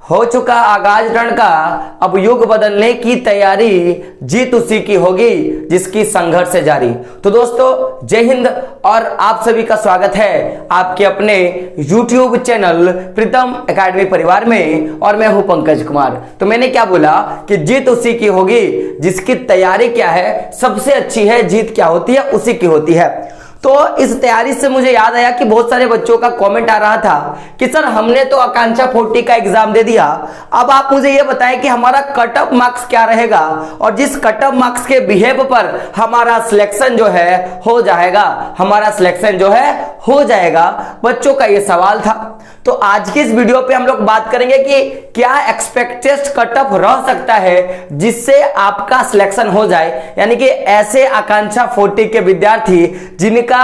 हो चुका आगाज रण का, अब युग बदलने की तैयारी, जीत उसी की होगी जिसकी संघर्ष से जारी। तो दोस्तों जय हिंद और आप सभी का स्वागत है आपके अपने YouTube चैनल प्रीतम एकेडमी परिवार में, और मैं हूं पंकज कुमार। तो मैंने क्या बोला कि जीत उसी की होगी जिसकी तैयारी क्या है सबसे अच्छी है, जीत क्या होती है उसी की होती है। तो इस तैयारी से मुझे याद आया कि बहुत सारे बच्चों का कमेंट आ रहा था कि सर हमने तो आकांक्षा 40 का एग्जाम दे दिया, अब आप मुझे ये बताएं कि हमारा कट ऑफ मार्क्स क्या रहेगा और जिस कट ऑफ मार्क्स के बिहेव पर हमारा सिलेक्शन जो है हो जाएगा, हमारा सिलेक्शन जो है हो जाएगा। बच्चों का ये सवाल था। तो आज की इस वीडियो पे हम लोग बात करेंगे कि क्या एक्सपेक्टेड कट ऑफ रह सकता है जिससे आपका सिलेक्शन हो जाए, यानी कि ऐसे आकांक्षा 40 के विद्यार्थी जिनका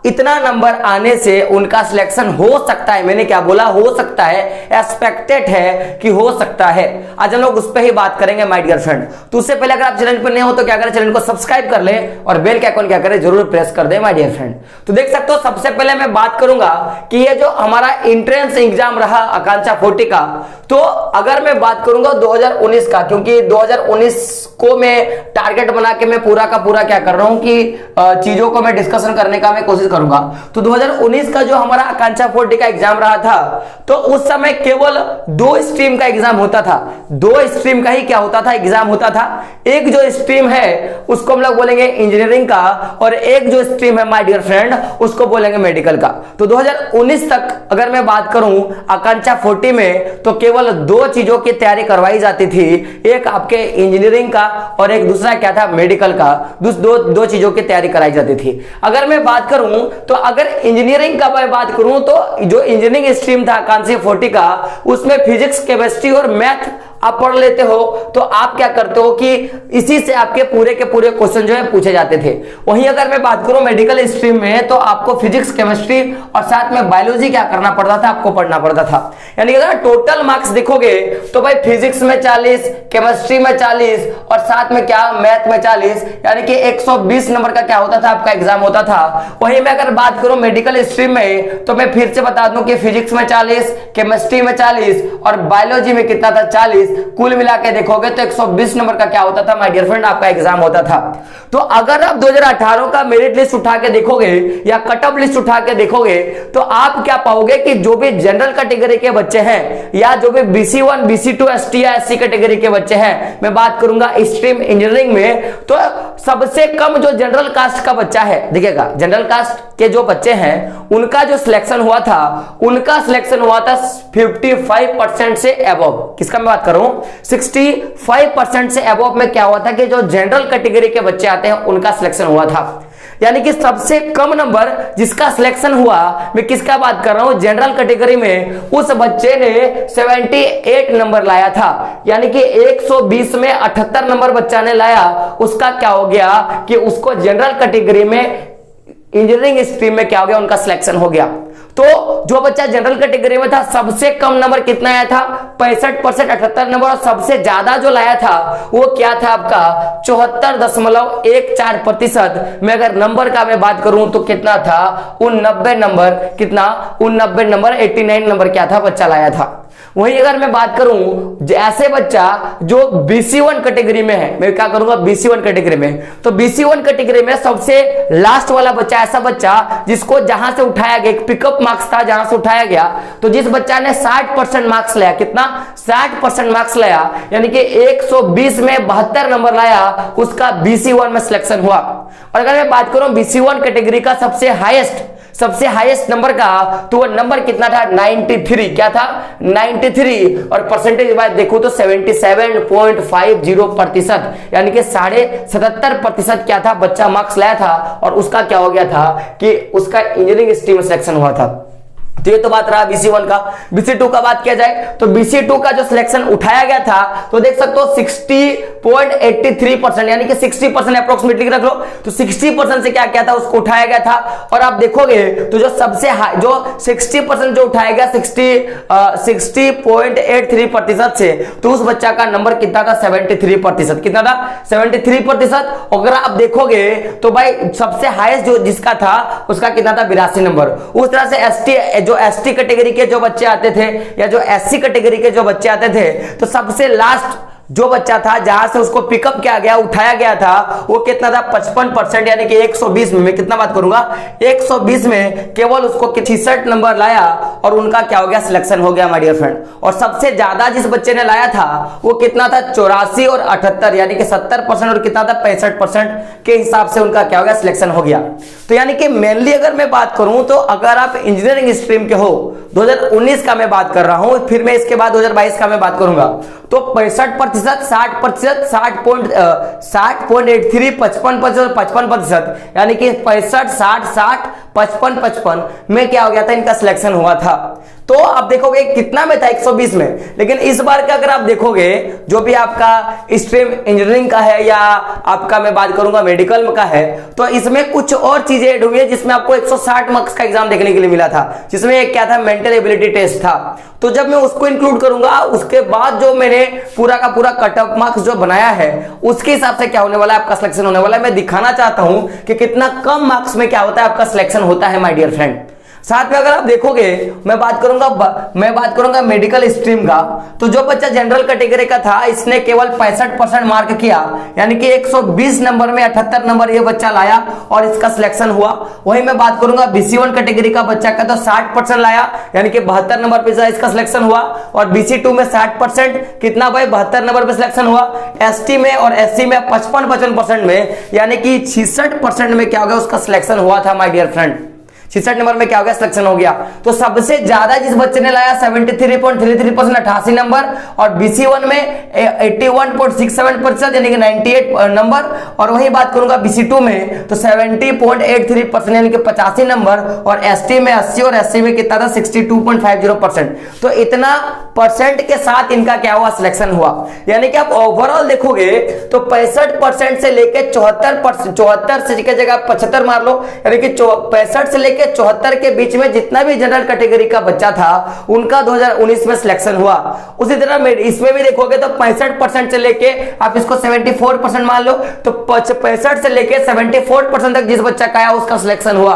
इतना नंबर आने से उनका सिलेक्शन हो सकता है। मैंने क्या बोला, हो सकता है, एक्सपेक्टेड है कि हो सकता है। आज हम लोग उस पर ही बात करेंगे माय डियर फ्रेंड। तो उससे पहले अगर आप चैनल पर नए हो तो क्या करें, चैनल को सब्सक्राइब कर ले और बेल के आइकन क्या करें जरूर प्रेस कर दे माय डियर फ्रेंड। तो देख सकते हो सबसे पहले मैं बात करूंगा कि ये जो हमारा एंट्रेंस एग्जाम रहा आकांक्षा 40 का, तो अगर मैं बात करूंगा 2019 का, क्योंकि 2019 को मैं टारगेट बना के मैं पूरा का पूरा क्या कर रहा हूं कि चीजों को मैं डिस्कशन करने का मैं कोशिश करूंगा। तो 2019 का जो हमारा आकांक्षा 40 का एग्जाम रहा था, तो उस समय केवल 2 स्ट्रीम का एग्जाम होता था। 2 स्ट्रीम का ही क्या होता था, एग्जाम होता था। एक जो स्ट्रीम है उसको हम लोग बोलेंगे इंजीनियरिंग का, और एक जो स्ट्रीम है माय डियर फ्रेंड उसको बोलेंगे मेडिकल का। तो 2019 तक अगर मैं बात करूं आकांक्षा 40 में, तो केवल 2 चीजों की तैयारी करवाई जाती थी, एक आपके इंजीनियरिंग का और एक दूसरा क्या था, मेडिकल का। दो चीजों की तैयारी कराई जाती थी। अगर मैं बात करूं तो अगर इंजीनियरिंग का मैं बात करूं तो जो इंजीनियरिंग स्ट्रीम था आकांक्षा 40 का, उसमें फिजिक्स, केमिस्ट्री और मैथ आप पढ़ लेते हो, तो आप क्या करते हो कि इसी से आपके पूरे के पूरे क्वेश्चन जो है पूछे जाते थे। वहीं अगर मैं बात करूं मेडिकल स्ट्रीम में, तो आपको फिजिक्स, केमिस्ट्री और साथ में बायोलॉजी क्या करना पड़ता था, आपको पढ़ना पड़ता था। यानी अगर टोटल मार्क्स देखोगे तो भाई फिजिक्स में 40, केमिस्ट्री में 40 और साथ में क्या, मैथ में 40, यानी कि 120 नंबर का क्या होता था, आपका एग्जाम होता था। वहीं मैं अगर बात करूं मेडिकल स्ट्रीम में, तो मैं फिर से बता दूं कि फिजिक्स में 40, केमिस्ट्री में 40 और बायोलॉजी में कितना था, 40। कुल मिला के देखोगे तो 120 नंबर का क्या होता था माय डियर फ्रेंड, आपका एग्जाम होता था। तो अगर आप 2018 का मेरिट लिस्ट उठा के देखोगे या कट ऑफ लिस्ट उठा के देखोगे, तो आप क्या पाओगे कि जो भी जनरल कैटेगरी के बच्चे हैं या जो भी BC1, BC2, ST या SC कैटेगरी के बच्चे हैं, मैं बात करूंगा स्ट्रीम इंजीनियरिंग में, तो सबसे कम जो जनरल कास्ट का बच्चा है, देखिएगा जनरल कास्ट के जो बच्चे हैं उनका जो सिलेक्शन हुआ था, उनका सिलेक्शन हुआ था 55% से अबव। किसका मैं बात करूं, 65% से अबव में क्या हुआ था कि जो जनरल कैटेगरी के बच्चे आते हैं उनका सिलेक्शन हुआ था। यानी कि सबसे कम नंबर जिसका सिलेक्शन हुआ, मैं किसका बात कर रहा हूं, जनरल कैटेगरी में, उस बच्चे ने 78 नंबर लाया था। यानी कि 120 में 78 नंबर बच्चा ने लाया, उसका क्या हो गया कि उसको जनरल कैटेगरी में इंजीनियरिंग स्ट्रीम में क्या हो गया, उनका सिलेक्शन हो गया। तो जो बच्चा जनरल कैटेगरी में था सबसे कम नंबर कितना आया था, 65%, 78 नंबर, और सबसे ज्यादा जो लाया था वो क्या था आपका 74.14%। मैं अगर नंबर का मैं बात करूं तो कितना था, 89 नंबर, कितना 89 नंबर, 89 नंबर क्या था बच्चा लाया था। वहीं अगर मैं बात करूं ऐसे बच्चा जो BC1 कैटेगरी में है, मैं क्या करूंगा BC1 कैटेगरी में, तो BC1 कैटेगरी में सबसे लास्ट वाला बच्चा, ऐसा बच्चा जिसको जहां से उठाया गया, एक पिकअप मार्क्स था जहां से उठाया गया, तो जिस बच्चा ने 60% मार्क्स लाया, कितना 60% मार्क्स लाया, यानी कि 120 में 72 नंबर लाया, उसका BC1 में सिलेक्शन हुआ। और अगर मैं बात करूं BC1 कैटेगरी का सबसे हाईएस्ट नंबर का, तो वो नंबर कितना था, 93। क्या था, 93। और परसेंटेज बात देखो तो 77.50%, यानी कि 77.5% क्या था बच्चा मार्क्स लाया था, और उसका क्या हो गया था कि उसका इंजीनियरिंग स्ट्रीम में सिलेक्शन हुआ था। तो ये तो बात रहा BC1 का। BC2 का बात किया जाए तो BC2 का जो सिलेक्शन उठाया गया था, तो देख सकते हो 60.83%, यानी कि 60% अप्रोक्सीमेटली रख लो, तो 60% से क्या किया था, उसको उठाया गया था। और आप देखोगे तो जो सबसे जो 60% जो उठाया गया 60.83% से, तो उस बच्चा का नंबर कितना था, 73%। कितना था, 73%। अगर आप देखोगे तो भाई सबसे हाईएस्ट जो जिसका था उसका कितना था, 82 नंबर। उस तरह से जो एसटी कैटेगरी के जो बच्चे आते थे या जो एससी कैटेगरी के जो बच्चे आते थे, तो सबसे लास्ट जो बच्चा था जहां से उसको पिकअप किया गया, उठाया गया था, वो कितना था 55%, यानी कि 120 में, मैं कितना बात करूंगा 120 में केवल उसको 66 नंबर लाया और उनका क्या हो गया, सिलेक्शन हो गया माय डियर फ्रेंड। और सबसे ज्यादा जिस बच्चे ने लाया था वो कितना था 84 और 78, यानी कि 70% और कितना था 65% के हिसाब से उनका क्या हो गया, सिलेक्शन हो गया। तो यानी कि मेनली अगर मैं बात करूं तो अगर आप इंजीनियरिंग स्ट्रीम के हो, 2019 का मैं बात कर रहा हूं, फिर मैं इसके बाद 2022 का मैं बात करूंगा, तो 65%, 60%, 60.83, 55%, 55%, यानी कि 65, 60, 60, 55, 55 में क्या हो गया था, इनका सिलेक्शन हुआ था। तो आप देखोगे कितना में था 120 में, लेकिन इस बार का अगर आप देखोगे जो भी आपका स्ट्रीम इंजीनियरिंग का है या आपका मैं बात करूंगा मेडिकल का है, तो इसमें कुछ और चीजें ऐड हुई है जिसमें आपको 160 मार्क्स का एग्जाम देखने के लिए मिला था, जिसमें एक क्या था, मेंटल एबिलिटी टेस्ट था। तो जब मैं उसको इंक्लूड करूंगा उसके बाद जो मैंने पूरा का पूरा कट ऑफ मार्क्स जो बनाया है उसके हिसाब से क्या होने वाला है, आपका सिलेक्शन होने वाला है। मैं दिखाना चाहता हूं कि कितना कम मार्क्स में क्या होता है, आपका सिलेक्शन होता है माय डियर फ्रेंड। साथ में अगर आप देखोगे मैं बात करूंगा मेडिकल स्ट्रीम का, तो जो बच्चा जनरल कैटेगरी का था इसने केवल 65% मार्क किया, यानी कि 120 नंबर में 78 नंबर ये बच्चा लाया और इसका सिलेक्शन हुआ। वही मैं बात करूंगा BC1 कैटेगरी का बच्चा का, तो 60% लाया, यानी कि 72 नंबर पे इसका सिलेक्शन हुआ। और BC2 में 60%, कितना भाई 72 नंबर पे सिलेक्शन हुआ। ST में और SC में 55% में, यानी कि 66% में क्या हो गया, उसका सिलेक्शन हुआ था माय डियर फ्रेंड। 66 नंबर में क्या हो गया, सिलेक्शन हो गया। तो सबसे ज्यादा जिस बच्चे ने लाया 73.33%, 88 नंबर, और BC1 में 81.67%, यानी कि 98 नंबर। और वही बात करूंगा BC2 में तो 70.83%, यानी कि 85 नंबर। और ST में 80 और SC में कितना था 62.50%। तो इतना परसेंट के साथ इनका क्या हुआ, सिलेक्शन हुआ। यानी कि आप ओवरऑल देखोगे तो 65% से लेकर 74 से की जगह 75 मार लो, यानी कि 65 से लेकर 74 के बीच में जितना भी जनरल कैटेगरी का बच्चा था उनका 2019 में सिलेक्शन हुआ। उसी तरह इसमें भी देखोगे तो 65% से लेके आप इसको 74% मान लो, तो 65 से लेके 74% तक जिस बच्चा का आया उसका सिलेक्शन हुआ।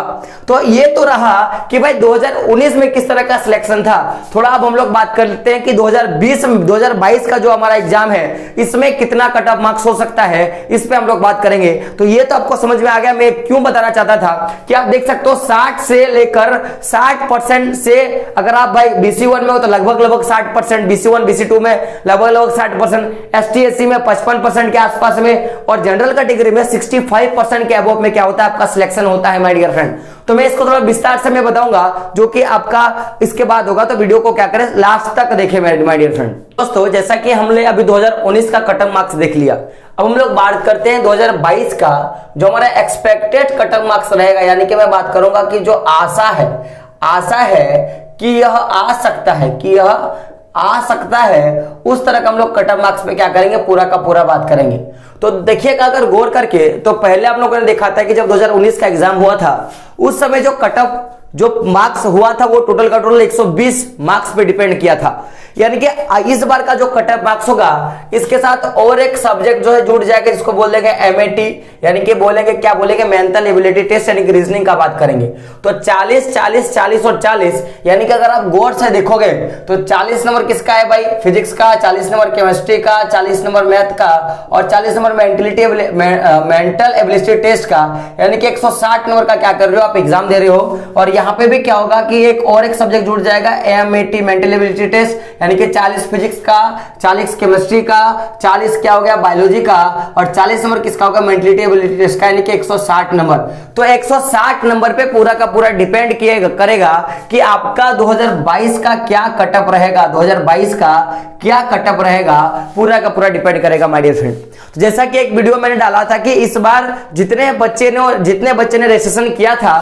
तो ये तो रहा कि भाई 2019 में किस तरह का सिलेक्शन था। थोड़ा अब हम लोग बात कर लेते हैं कि 2022 का जो हमारा एग्जाम है इसमें कितना कट ऑफ मार्क्स हो सकता है, इस पे हम लोग बात करेंगे। तो ये तो आपको समझ में आ गया। मैं क्यों बताना चाहता था कि आप देख सकते हो 60 से लेकर 60% से, अगर आप भाई BC1 में हो तो लगभग 60%, BC1 BC2 में लगभग 60%, ST SC में 55% के आसपास में, और जनरल कैटेगरी में 65% के अबव में क्या होता है, आपका सिलेक्शन होता है माय डियर फ्रेंड। तो मैं इसको थोड़ा विस्तार से मैं बताऊंगा, जो कि आपका इसके बाद होगा। तो वीडियो को क्या करें, लास्ट तक देखें माय डियर फ्रेंड। दोस्तों जैसा कि हमने अभी 2019 का कट ऑफ मार्क्स देख लिया, अब हम लोग बात करते हैं 2022 का जो हमारा एक्सपेक्टेड कट ऑफ मार्क्स रहेगा। यानी कि मैं बात करूंगा कि जो आशा है कि यह आ सकता है उस तरह का हम लोग कट ऑफ मार्क्स पे क्या करेंगे, पूरा का पूरा बात करेंगे। तो देखिएगा अगर गौर करके, तो पहले आप लोगों ने देखा था कि जब 2019 का एग्जाम हुआ था उस समय जो कट ऑफ जो मार्क्स हुआ था वो टोटल का टोटल 120 मार्क्स पे डिपेंड किया था। यानी कि इस बार का जो कट ऑफ मार्क्स होगा इसके साथ और एक सब्जेक्ट जो है जुड़ जाएगा, जिसको बोल देंगे MAT, यानी कि क्या बोलेंगे मेंटल एबिलिटी टेस्ट, यानी कि रीजनिंग का बात करेंगे। तो 40 40 40 और 40, यानी कि अगर आप गौर से देखोगे तो 40 नंबर किसका है भाई, फिजिक्स का, 40 नंबर केमिस्ट्री का, 40 नंबर मैथ का, और 40 नंबर मेंटल एबिलिटी टेस्ट का, यानी कि 160 नंबर का क्या कर रहे हो आप, एग्जाम दे रहे हो। और यहाँ पे भी क्या होगा कि एक और एक सब्जेक्ट जुड़ जाएगा MAT मेंटल एबिलिटी टेस्ट, यानी कि 40 फिजिक्स का, 40 केमिस्ट्री का, 40 क्या हो गया बायोलॉजी का, और 40 नंबर किसका होगा, मेंटलिटी एबिलिटी टेस्ट का, यानी कि 160 नंबर। तो 160 नंबर पे पूरा का पूरा डिपेंड करेगा कि आपका 2022 का क्या कटअप रहेगा, 2022 का क्या कटअप रहेगा, पूरा का पूरा डिपेंड करेगा माय डियर फ्रेंड। तो जैसा कि एक वीडियो मैंने डाला था कि इस बार जितने बच्चे ने रजिस्ट्रेशन किया था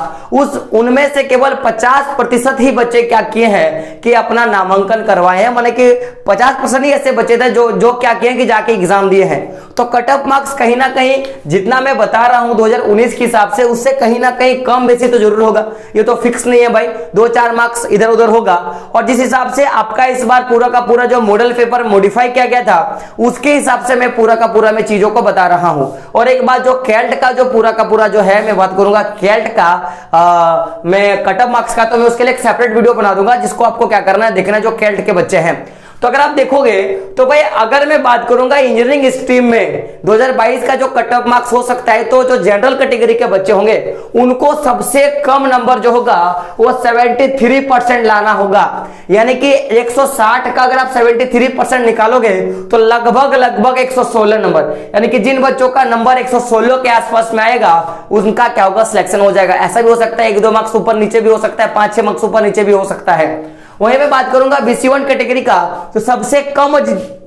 उनमें से केवल 50% ही बच्चे क्या किए हैं कि अपना नामांकन करवाए हैं हैं, माने कि 50% ही ऐसे बच्चे थे जो क्या किए कि जाके एग्जाम दिए हैं। तो कट ऑफ मार्क्स कहीं ना कहीं जितना मैं बता रहा हूं 2019 के हिसाब से उससे कहीं ना कहीं कम बेसी तो जरूर होगा, ये तो फिक्स नहीं है भाई, 2-4 मार्क्स इधर उधर होगा। और जिस हिसाब से आपका इस बार पूरा का पूरा जो मॉडल पेपर मॉडिफाई किया गया था उसके हिसाब से मैं पूरा का पूरा मैं चीजों को बता रहा हूं। और एक बात जो कैल्ट का जो पूरा का पूरा जो है मैं बात करूंगा कैल्ट का मैं कट ऑफ मार्क्स का, तो मैं उसके लिए एक सेपरेट वीडियो बना दूंगा जिसको आपको क्या करना है देखना है, जो कैल्ट के बच्चे हैं। तो अगर आप देखोगे तो भाई अगर मैं बात करूंगा इंजीनियरिंग स्ट्रीम में 2022 का जो कट ऑफ मार्क्स हो सकता है, तो जो जनरल कैटेगरी के बच्चे होंगे उनको सबसे कम नंबर जो होगा वो 73% लाना होगा। यानी कि 160 का अगर आप 73% निकालोगे तो लगभग 116 नंबर, यानी कि जिन बच्चों का नंबर 116 के आसपास में आएगा उनका क्या होगा, सिलेक्शन हो जाएगा। ऐसा भी हो सकता है 1-2 मार्क्स ऊपर नीचे भी हो सकता है, 5-6 मार्क्स ऊपर नीचे भी हो सकता है। वहीं मैं बात करूंगा BC1 कैटेगरी का, तो सबसे कम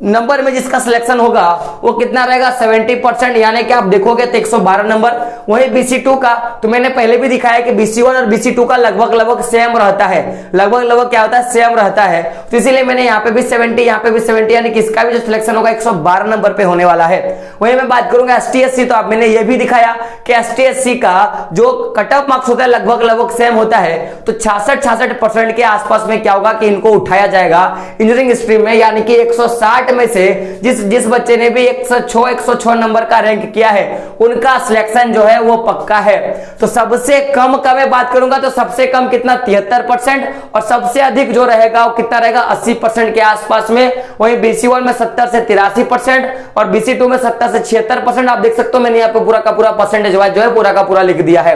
नंबर में जिसका सिलेक्शन होगा वो कितना रहेगा, 70%, यानी कि आप देखोगे तो 112 नंबर। वहीं BC2 का तो मैंने पहले भी दिखाया कि BC1 और BC2 का लगभग सेम रहता है, लगभग क्या होता है, सेम रहता है। तो इसीलिए मैंने यहाँ पे भी 70, यहाँ पे भी 70, यानी कि इसका भी जो सिलेक्शन होगा 112 नंबर पे होने वाला है। वहीं मैं बात करूंगा ST/SC, तो आप मैंने ये भी दिखाया कि ST/SC का जो कट ऑफ मार्क्स होता है लगभग सेम होता है। तो 66% के आसपास में क्या होगा कि इनको उठाया जाएगा इंजीनियरिंग स्ट्रीम में, यानी कि 160 में से जिस बच्चे ने भी 106 नंबर का रैंक किया है उनका सिलेक्शन जो है वो पक्का है। तो सबसे कम का मैं बात करूंगा तो सबसे कम कितना, 73%, और सबसे अधिक जो रहेगा वो कितना रहेगा, 80% के आसपास में। वहीं BC1 में 70 से 83% और BC2 में 70 से 76%। आप देख सकते हो मैंने यहाँ पे पूरा का पूरा परसेंटेज वाइज जो है पूरा का पूरा लिख दिया है।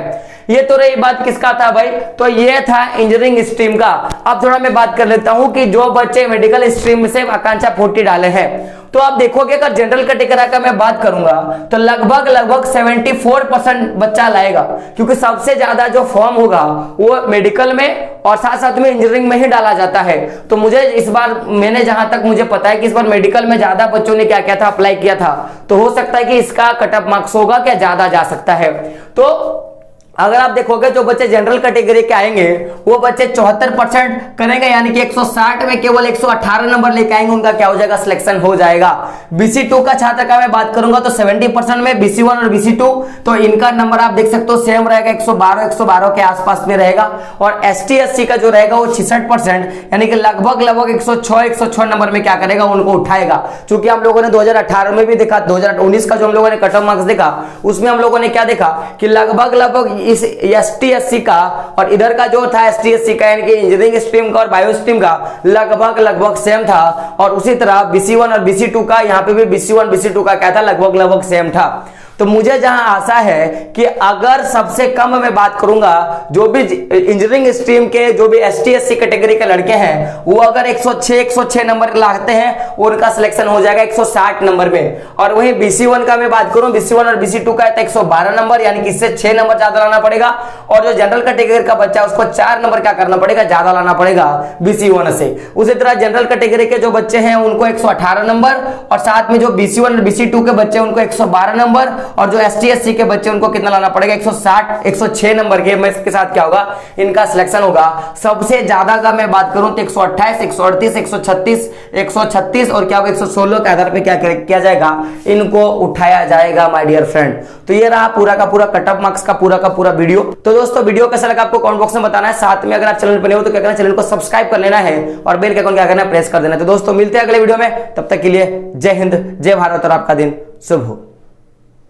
ये तो रही बात किसका था भाई, तो ये था इंजीनियरिंग स्ट्रीम का। अब थोड़ा मैं बात कर लेता हूं कि जो बच्चे मेडिकल स्ट्रीम से आकांक्षा 40 डाले हैं, तो आप देखोगे अगर जनरल कैटेगरी का मैं बात करूंगा तो लगभग 74% बच्चा लाएगा, क्योंकि सबसे ज्यादा जो फॉर्म होगा वो मेडिकल में और साथ में इंजीनियरिंग में ही डाला जाता है। तो मुझे इस बार, मैंने जहां तक मुझे पता है कि इस बार मेडिकल में ज्यादा बच्चों ने क्या किया था, अप्लाई किया था। तो हो सकता है कि इसका कट ऑफ मार्क्स होगा क्या, ज्यादा जा सकता है। तो अगर आप देखोगे जो बच्चे जनरल कैटेगरी के आएंगे वो बच्चे 74% करेंगे, यानी कि 160 में केवल 118 नंबर लेके आएंगे, उनका क्या हो जाएगा, सिलेक्शन हो जाएगा। BC2 का छात्र का मैं बात करूंगा तो 70% में BC1 और BC2, तो इनका नंबर आप देख सकते हो सेम रहेगा, 112 के आसपास में रहेगा। और ST/SC का जो रहेगा वो 66%, यानी कि लगभग 106 नंबर में क्या करेगा, उनको उठाएगा। चूंकि हम लोगों ने 2018 में भी देखा, 2019 का जो हम लोगों ने कट ऑफ मार्क्स देखा उसमें हम लोगों ने क्या देखा कि लगभग इस ST/SC का और इधर का जो था ST/SC का, यानी कि इंजीनियरिंग स्ट्रीम का और बायो स्ट्रीम का लगभग सेम था। और उसी तरह BC1 और BC2 का, यहाँ पे भी BC1 BC2 का क्या था, लगभग सेम था। तो मुझे जहां आशा है कि अगर सबसे कम मैं बात करूंगा जो भी इंजीनियरिंग स्ट्रीम के जो भी ST/SC कैटेगरी के लड़के हैं वो अगर 106 नंबर लाते हैं उनका सिलेक्शन हो जाएगा 160 नंबर में। और वहीं BC1 का मैं बात करूं, BC1 और BC2 का 112 नंबर, यानी कि इससे 6 नंबर ज्यादा लाना पड़ेगा। और जो जनरल कैटेगरी का बच्चा उसको 4 नंबर क्या करना पड़ेगा, ज्यादा लाना पड़ेगा BC1 से। उसी तरह जनरल कैटेगरी के जो बच्चे हैं उनको 118 नंबर, और साथ में जो BC1 और BC2 के बच्चे उनको 112 नंबर, और जो ST/SC के बच्चे उनको कितना लाना पड़ेगा, 106 नंबर के। मैं इसके साथ क्या होगा, इनका सिलेक्शन होगा। सबसे ज्यादा का मैं बात करूं तो 128, 138, 136 और क्या होगा 116 के आधार पे क्या किया जाएगा, इनको उठाया जाएगा माय डियर फ्रेंड। तो ये रहा पूरा का पूरा कट ऑफ मार्क्स का पूरा वीडियो। तो दोस्तों वीडियो कैसा लगा आपको कमेंट बॉक्स में बताना है। साथ में अगर आप चैनल पर नए हो तो क्या करना, चैनल को सब्सक्राइब कर लेना है और बेल के आइकन क्या करना है, प्रेस कर देना है। तो दोस्तों मिलते हैं अगले वीडियो में, तब तक के लिए जय हिंद, जय भारत और आपका दिन शुभ हो।